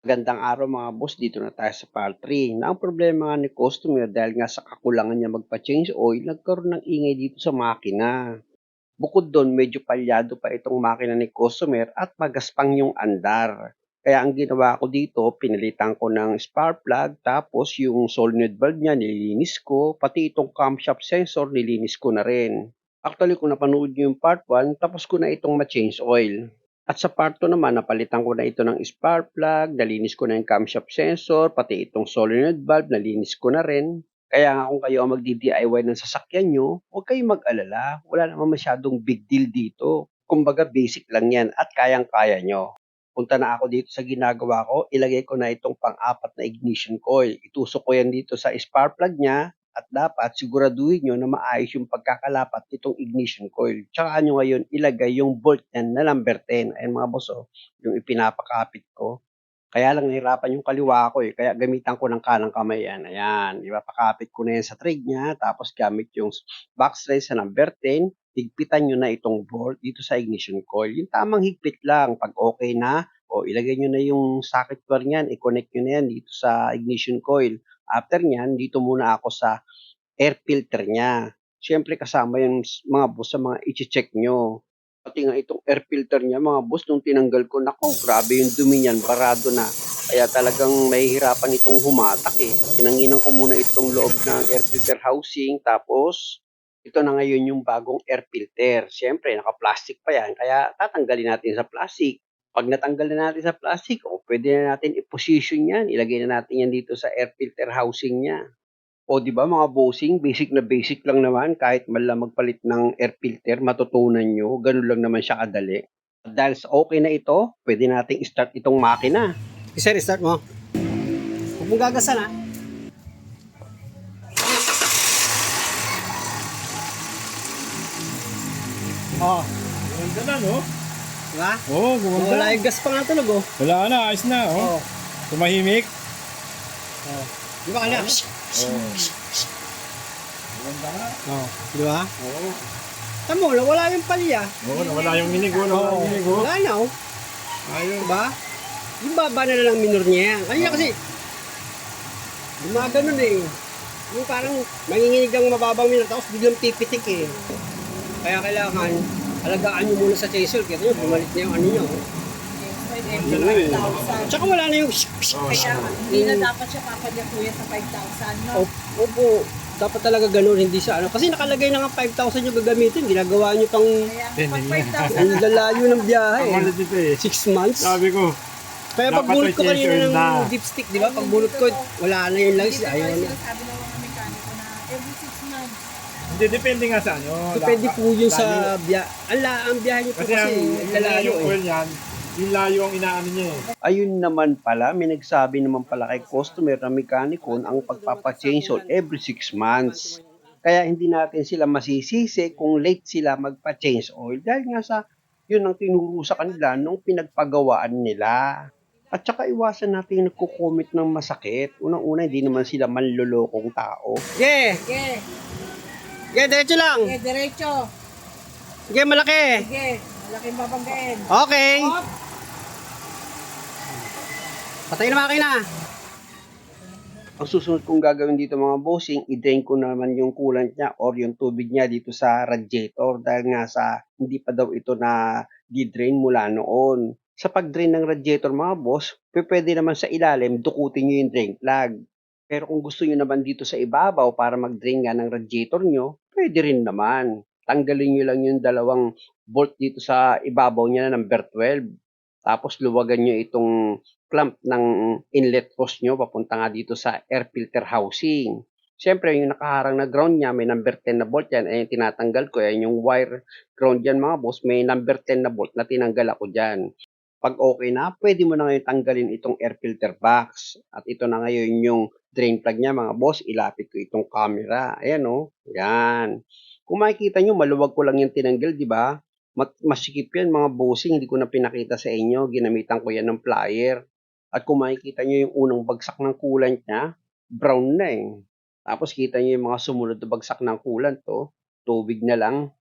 Magandang araw mga boss, dito na tayo sa part 3 na ang problema nga ni customer dahil nga sa kakulangan niya magpa-change oil, nagkaroon ng ingay dito sa makina. Bukod doon, medyo palyado pa itong makina ni customer at magaspang yung andar. Kaya ang ginawa ko dito, pinalitan ko ng spark plug, tapos yung solenoid valve niya nilinis ko, pati itong camshaft sensor nilinis ko na rin. Actually, kung napanood nyo yung part 1, tapos ko na itong ma-change oil. At sa part 2 naman, napalitan ko na ito ng spark plug, nalinis ko na yung camshaft sensor, pati itong solenoid valve, nalinis ko na rin. Kaya nga kung kayo ang magdi-DIY ng sasakyan nyo, huwag kayong mag-alala. Wala naman masyadong big deal dito. Kumbaga basic lang yan at kayang-kaya nyo. Punta na ako dito sa ginagawa ko, ilagay ko na itong pang-apat na ignition coil. Itusok ko yan dito sa spark plug niya at dapat siguraduhin nyo na maayos yung pagkakalapat nitong ignition coil. Tsaka nyo ngayon ilagay yung bolt niyan na number 10. Ayan mga boss, yung ipinapakapit ko. Kaya lang nahirapan yung kaliwa ko, kaya gamitan ko ng kanang kamay yan. Ayan, ipapakapit ko na yan sa trig niya, tapos gamit yung box thread sa number 10, higpitan nyo na itong bolt dito sa ignition coil. Yung tamang higpit lang, pag okay na, ilagay nyo na yung socket wire niyan, i-connect nyo na yan dito sa ignition coil. After niyan, dito muna ako sa air filter niya. Siyempre kasama yung mga boss sa mga iche-check nyo. Pati nga itong air filter niya mga boss, nung tinanggal ko, nako, grabe yung dumi niyan, barado na. Kaya talagang mahihirapan itong humatak eh. Tinanginan ko muna itong loob ng air filter housing, tapos ito na ngayon yung bagong air filter. Siyempre, naka-plastic pa yan, kaya tatanggalin natin sa plastic. Pag natanggal na natin sa plastic, pwede na natin i-position yan. Ilagay na natin yan dito sa air filter housing niya. O 'di ba mga bossing, basic na basic lang naman kahit man lang magpalit ng air filter matutunan nyo, ganun lang naman siya kadali. At dahil sa okay na ito, pwede nating start itong makina. Sir, start mo. Huwag mong gagasan ha. Oh, Ganda na, no? diba? Oo, gumanda. Wala yung gas pa nga tunog oh. Wala na, ayos na, oh. Oh. Tumahimik. Oh. Di ba kanya? Oo. Gumanda na. Oh, di ba? Oo. Tamo, wala yung palya. Oo, nawala yung inig, oh. Nawala yung inig, oh. Wala na oh. Ayun. Diba? Yung baba na lang minor niya yan. Kanina kasi, gumaganon eh. Yung parang manginginig ang mababang minor, tapos biglang pipitik eh. Kaya kailangan, alagaan nyo muna sa chaser. Kaya nyo, bumalik na yung ano nyo. Ganda na, eh. Tsaka wala na yung Kaya hindi na dapat siya papadya kuya sa 5,000, no? Opo, dapat talaga ganun, hindi sa ano. Kasi nakalagay na nga 5,000 yung gagamitin. Ginagawa nyo pang Kaya pag 5,000 ang lalayo ng biyahe. Ang ulit ito, eh. 6 months. Sabi ko, Kaya dapat pagbunot ko may kanina chaser ng na. dipstick, di ba? Pagbunot ko, wala na yung langis. Dito Ayaw tayo na. sinasabi ng mga mekaniko na every 6 months. hindi, depende nga sa ano. Depende po yun sa layo. biyahe. Ang biyahe nyo po Kasi ang kasi lalayo yung eh. oil yan, yung layo ang inaano niya, eh. Ayun naman pala, may nagsabi naman pala kay customer na mekaniko ang pagpapa-change oil every 6 months. Kaya hindi natin sila masisisi kung late sila magpa-change oil dahil nga sa yun ang tinuro sa kanila nung pinagpagawaan nila. At saka iwasan natin yung nagko-comment ng masakit. Unang-una, hindi naman sila manlolokong tao. Sige, Sige, sige, diretso lang. sige, diretso. Sige, malaki. Sige, malaking babanggain. Okay. Op! Patay na makina. Ang susunod kong gagawin dito mga bossing, i-drain ko naman yung coolant niya or yung tubig niya dito sa radiator dahil nga sa hindi pa daw ito na di-drain mula noon. Sa pag-drain ng radiator mga boss, pwede naman sa ilalim, dukutin nyo yung drain plug. Pero kung gusto nyo naman dito sa ibabaw para mag-drain nga ng radiator nyo, pwede rin naman. Tanggalin nyo lang yung dalawang bolt dito sa ibabaw niya na number 12. Tapos luwagan nyo itong clamp ng inlet hose nyo papunta nga dito sa air filter housing. Siyempre, yung nakaharang na ground niya, may number 10 na bolt yan. Yung tinatanggal ko. Yan yung wire ground yan mga boss. May number 10 na bolt na tinanggal ako dyan. Pag okay na, pwede mo na ngayon tanggalin itong air filter box. At ito na ngayon yung drain plug niya mga boss. Ilapit ko itong camera. Ayan o. Yan. Kung makikita nyo, maluwag ko lang yung tinanggal, di ba? Masikip yan mga bossing. Hindi ko na pinakita sa inyo. Ginamitan ko yan ng plier. At kung makikita nyo yung unang bagsak ng coolant niya, brown na eh. Tapos kita nyo yung mga sumunod na bagsak ng coolant to, tubig na lang.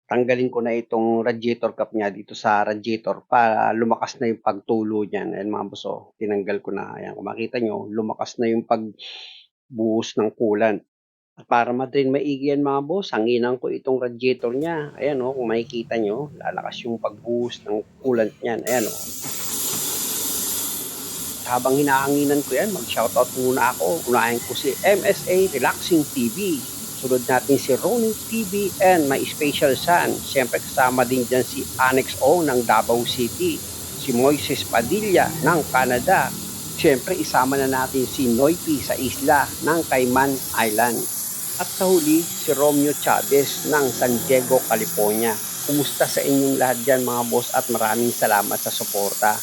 tanggalin ko na itong radiator cap niya dito sa radiator para lumakas na yung pagtulo niyan. Ayan mga boss, oh, tinanggal ko na. Ayan, kung makita nyo, lumakas na yung pagbuhos ng coolant. At para ma-drain maigi yan mga boss, hanginan ko itong radiator niya. Ayan oh, kung makikita nyo, lalakas yung pagbuhos ng coolant niyan. Ayan oh. Habang hinahanginan ko yan, mag-shoutout muna ako. Unahin ko si MSA Relaxing TV. Sunod natin si Ronnie TV and my special son. Siyempre kasama din dyan si Annex O ng Davao City. Si Moises Padilla ng Canada. Siyempre isama na natin si Noypi sa isla ng Cayman Island. At sa huli, si Romeo Chavez ng San Diego, California. Kumusta sa inyong lahat dyan mga boss at maraming salamat sa suporta.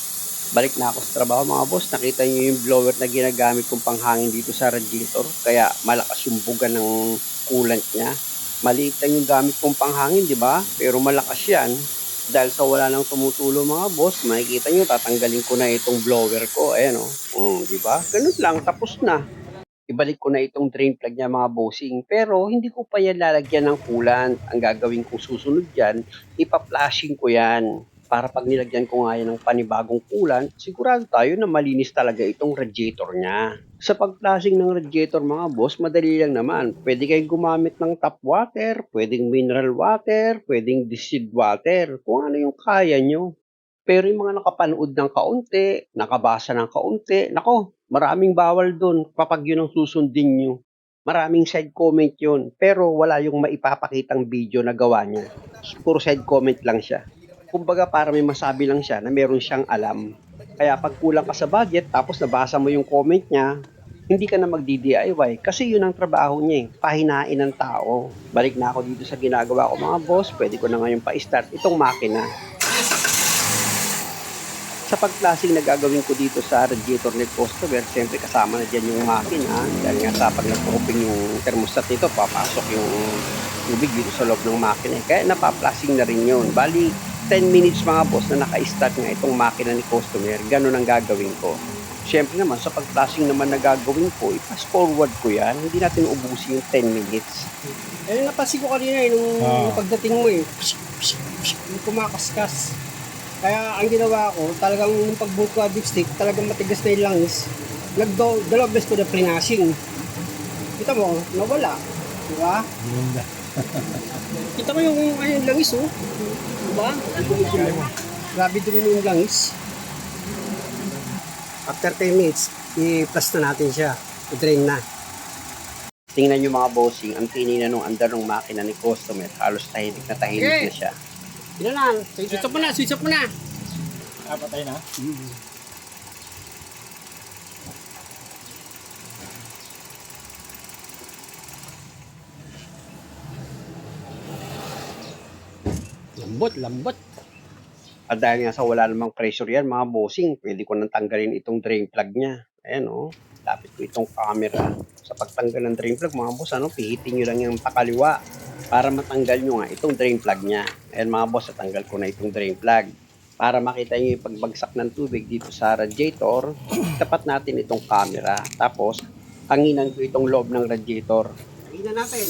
Balik na ako sa trabaho mga boss. Nakita niyo yung blower na ginagamit kong panghangin dito sa radiator. Kaya malakas yung buga ng coolant niya. Maliit lang yung gamit kong panghangin, di ba? Pero malakas yan. Dahil sa wala nang tumutulo mga boss, makikita niyo tatanggalin ko na itong blower ko. Ayan oh. Di ba? Ganun lang, tapos na. Ibalik ko na itong drain plug niya mga bossing. Pero hindi ko pa yan lalagyan ng coolant. Ang gagawin kong susunod yan, ipa-flashing ko yan. Para pag nilagyan ko nga yan ng panibagong coolant, sigurado tayo na malinis talaga itong radiator niya. Sa pag-flashing ng radiator mga boss, madali lang naman. Pwede kayong gumamit ng tap water, pwedeng mineral water, pwedeng distilled water, kung ano yung kaya nyo. Pero yung mga nakapanood ng kaunti, nakabasa ng kaunti, nako, maraming bawal dun kapag yun ang susundin nyo. Maraming side comment yun, pero wala yung maipapakitang video na gawa niya. Puro side comment lang siya. Kumbaga para may masabi lang siya na meron siyang alam. Kaya pag kulang ka sa budget tapos nabasa mo yung comment niya, hindi ka na magdi-DIY kasi yun ang trabaho niya eh, pahinain ng tao. Balik na ako dito sa ginagawa ko mga boss, pwede ko na ngayon pa-start itong makina. Sa pag-flashing na gagawin ko dito sa radiator ni customer, siyempre kasama na dyan yung makina. Dahil nga sa pag nag-open yung thermostat nito, papasok yung tubig dito sa loob ng makina. Kaya napaplasing na rin yun. Bali, 10 minutes mga boss na naka-start nga itong makina ni customer, ganun ang gagawin ko. Siyempre naman, sa pag-flashing naman na gagawin ko, i-fast forward ko yan, hindi natin ubusin yung 10 minutes. Eh, napansin ko kanina nung pagdating mo yung kumakaskas. Kaya ang ginawa ko, talagang nung pagbuhok ko dipstick, talagang matigas na yung langis. Dalawang beses ko na plinashing. Kita mo, nawala. Diba? Kita mo yung langis oh. Diba? Grabe dumi yung langis. After 10 minutes, i-plus na natin siya. I-drain na. Tingnan nyo mga bossing, ang tinina nung andar ng makina ni customer, halos tahimik na siya. Yun lang. Switch up mo na, switch up mo na. Patay na? Lambot. At dahil nga sa wala namang pressure yan mga bossing, pwede ko nang tanggalin itong drain plug niya. Ayan oh, lapit ko itong camera. Sa pagtanggal ng drain plug mga boss, pihitin nyo lang yung pakaliwa para matanggal nyo nga itong drain plug niya. Ayan mga boss, natanggal ko na itong drain plug. Para makita nyo yung pagbagsak ng tubig dito sa radiator, tapat natin itong camera. Tapos, hanginan ko itong loob ng radiator. Hanginan natin.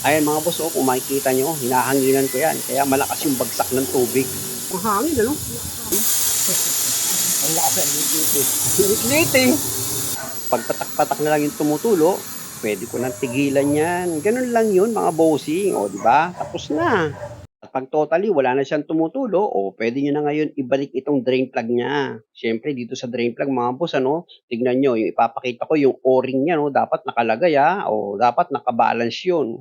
Ayan mga boss, kung makikita nyo, hinahanginan ko yan. Kaya malakas yung bagsak ng tubig. Ang hangin, ano? Ang lakas ang dito. Liting. Pag patak-patak na lang yung tumutulo, pwede ko nang tigilan yan. Ganun lang yun mga bossing. O, di ba? Tapos na. At pag totally wala na siyang tumutulo, o pwede nyo na ngayon ibalik itong drain plug niya. Siyempre, dito sa drain plug mga boss, tignan nyo, yung ipapakita ko yung o-ring niya, dapat nakalagay o dapat nakabalance yun.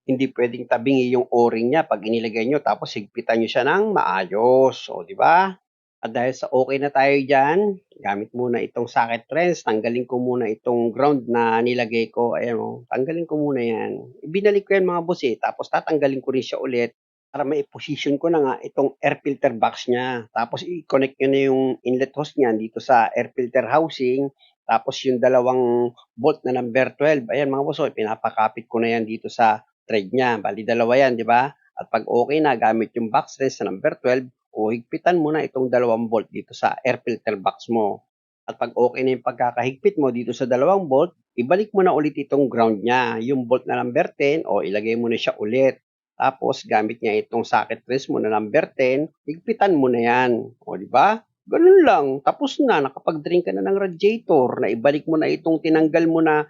Hindi pwedeng tabingi yung o-ring niya pag inilagay nyo, tapos higpitan nyo siya ng maayos. O, di ba? At dahil sa okay na tayo dyan, gamit muna itong socket wrench. Tanggalin ko muna itong ground na nilagay ko. Ayan tanggalin ko muna yan. Ibinalik ko yan mga boss tapos tatanggalin ko rin siya ulit para mai-position ko na nga itong air filter box niya. Tapos i-connect nyo na yung inlet hose niya dito sa air filter housing. Tapos yung dalawang bolt na number 12. Ayan mga boss, pinapakapit ko na yan dito sa thread niya. Bali dalawa yan, di ba? At pag okay na, gamit yung box wrench na number 12, o higpitan mo na itong dalawang bolt dito sa air filter box mo. At pag okay na yung pagkakahigpit mo dito sa dalawang bolt, ibalik mo na ulit itong ground niya, yung bolt na number 10 o ilagay mo na siya ulit. Tapos gamit niya itong socket wrench mo na number 10, higpitan mo na yan. O di ba? Ganun lang. Tapos na, nakapag-drain ka na ng radiator, na ibalik mo na itong tinanggal mo na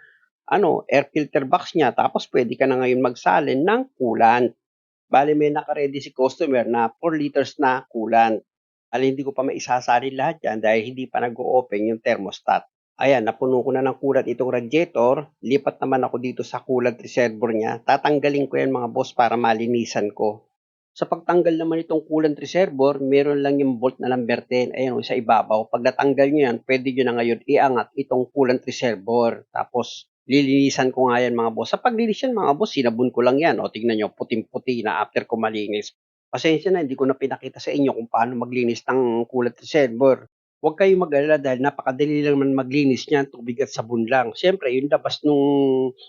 air filter box niya. Tapos pwede ka na ngayon magsalin ng coolant. Bale may naka-ready si customer na 4 liters na coolant. Hindi ko pa maisasalin lahat yan dahil hindi pa nag-o-open yung thermostat. Ayan, napuno ko na ng coolant itong radiator. Lipat naman ako dito sa coolant reservoir niya. Tatanggalin ko yan mga boss para malinisan ko. Sa pagtanggal naman itong coolant reservoir, meron lang yung bolt na number 10. Ayan, sa ibabaw. Pag natanggal nyo yan, pwede nyo na ngayon iangat itong coolant reservoir. Tapos, lilinisan ko nga yan mga boss. Sa paglinis yan mga boss, sinabon ko lang yan. O, tignan nyo, puting-puti na after ko malinis. Pasensya na, hindi ko na pinakita sa inyo kung paano maglinis ng coolant reservoir. Huwag kayong mag-alala dahil napakadali lang naman maglinis niyan, tubig at sabon lang. Siyempre, yung labas nung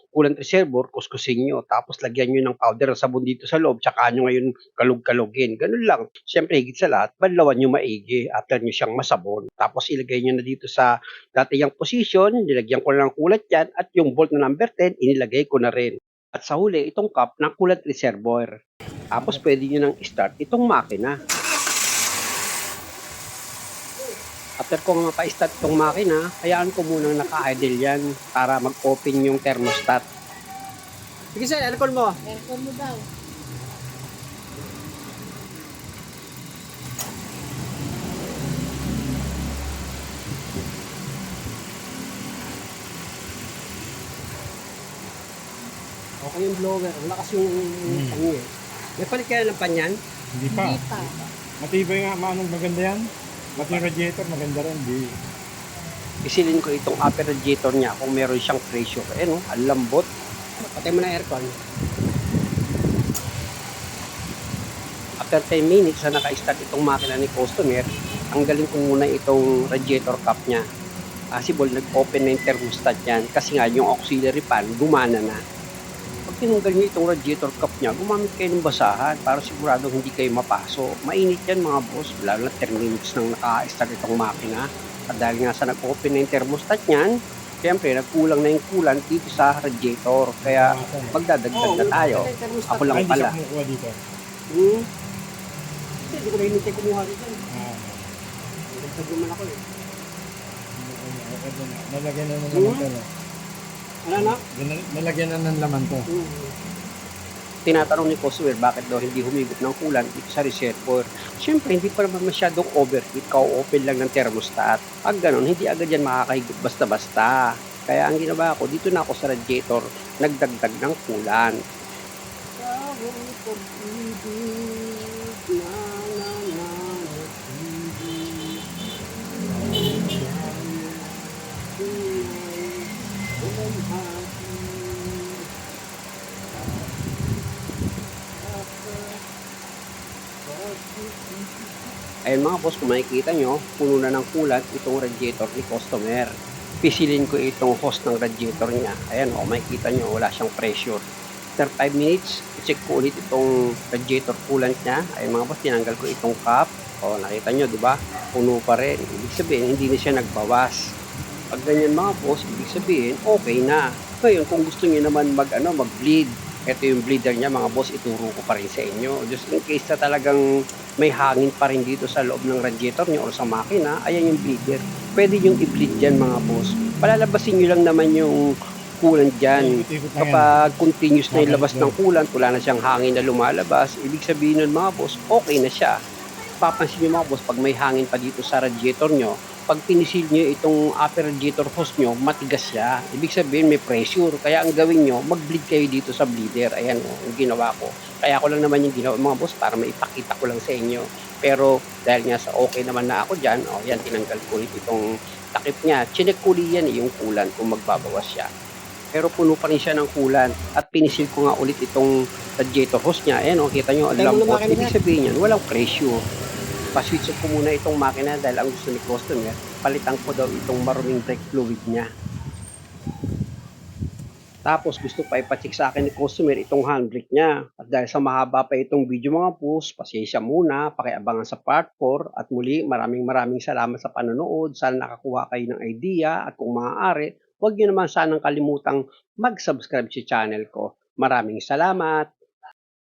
coolant reservoir, kuskusin nyo. Tapos lagyan nyo ng powder at sabon dito sa loob, tsaka nyo ngayon kalug-kalugin. Ganun lang. Siyempre, higit sa lahat, banlawan nyo maigi after nyo siyang masabon. Tapos ilagay nyo na dito sa dati yung position, nilagyan ko na ng coolant yan, at yung bolt na number 10, inilagay ko na rin. At sa huli, itong cup ng coolant reservoir. Tapos pwede nyo nang start itong makina. After ko nga mapa-start itong makina, hayaan ko munang naka-idle yan para mag-open yung thermostat. Sige sir, aircon mo. Aircon mo daw. Okay yung blower. Ang lakas yung panyo eh. May palit kaya ng panyan? Hindi pa. Hindi pa. Matibay nga, manong maganda yan. Pati yung radiator, maganda rin. Di. Isilin ko itong upper radiator niya kung meron siyang pressure. Ayan o, ang lambot. Patay mo na aircon. After 10 minutes na naka-start itong makina ni customer, tanggalin ko muna itong radiator cap niya. Possible, nag-open na yung thermostat yan kasi nga yung auxiliary fan gumana na. Pag tinanggal nyo itong radiator cap niya, gumamit kayo ng basahan para siguradong hindi kayo mapasok. Mainit yan mga boss, lalo na 10 minutes nang naka-start itong makina. At dahil nga sa nag-open na yung thermostat niyan, siyempre nagkulang na yung coolant dito sa radiator. Kaya magdadagdag na tayo. Ako lang Hindi pala. siya kumukuha dito. Kasi hindi ko na hinintay kumuha dito. Ah, Nagtag naman ako eh. okay na. Nalagyan na ng laman to. No? Ano na? Nalagyan na ng laman to. Tinatanong ni customer bakit daw hindi humigop ng coolant dito sa reservoir. Siyempre, hindi pa naman masyadong overheat, ka-open lang ng thermostat. Pag ganun, hindi agad yan makakahigop basta-basta. Kaya ang ginawa ko, dito na ako sa radiator, nagdagdag ng coolant. Ayun mga boss, kung makikita nyo, puno na ng coolant itong radiator ni customer. Pisilin ko itong hose ng radiator niya. Ayan o, makikita nyo, wala siyang pressure. After 5 minutes, check ko ulit itong radiator coolant niya. Ayun mga boss, tinanggal ko itong cap. O, nakita nyo, di ba? Puno pa rin. Ibig sabihin, hindi na siya nagbawas. Pag ganyan mga boss, ibig sabihin, okay na. Ngayon, kung gusto niyo naman mag-bleed, ito yung bleeder niya mga boss, ituro ko pa rin sa inyo. Just in case na talagang may hangin pa rin dito sa loob ng radiator niyo o sa makina, ayan yung bleeder. Pwede yung i-bleed dyan mga boss. Palalabasin nyo lang naman yung coolant dyan. Kapag continuous na yung labas ng coolant, wala na siyang hangin na lumalabas, ibig sabihin nun mga boss, okay na siya. Papansin nyo mga boss, pag may hangin pa dito sa radiator nyo, pag pinisil nyo itong upper radiator hose nyo, matigas siya. Ibig sabihin may pressure. Kaya ang gawin nyo, mag-bleed kayo dito sa bleeder. Ayan o, yung ginawa ko. Kaya ko lang naman yung ginawa mga boss para maipakita ko lang sa inyo. Pero dahil nga sa okay naman na ako dyan, o yan, tinanggal ko ulit itong takip niya. Chinek ko yan yung coolant kung magbabawas siya. Pero puno pa rin siya ng coolant. At pinisil ko nga ulit itong radiator hose niya. Ayan o, kita nyo, ang lambot. Ibig sabihin yan, walang pressure. Pa-switch off ko muna itong makina dahil ang gusto ni customer, palitan ko daw itong maruming brake fluid niya. Tapos gusto pa ipacheck sa akin ni customer itong handbrake niya. At dahil sa mahaba pa itong video mga boss, pasensya muna, pakiabangan sa part 4. At muli, maraming salamat sa panonood. Sana nakakuha kayo ng idea at kung maaari, huwag niyo naman sanang kalimutang mag-subscribe sa channel ko. Maraming salamat!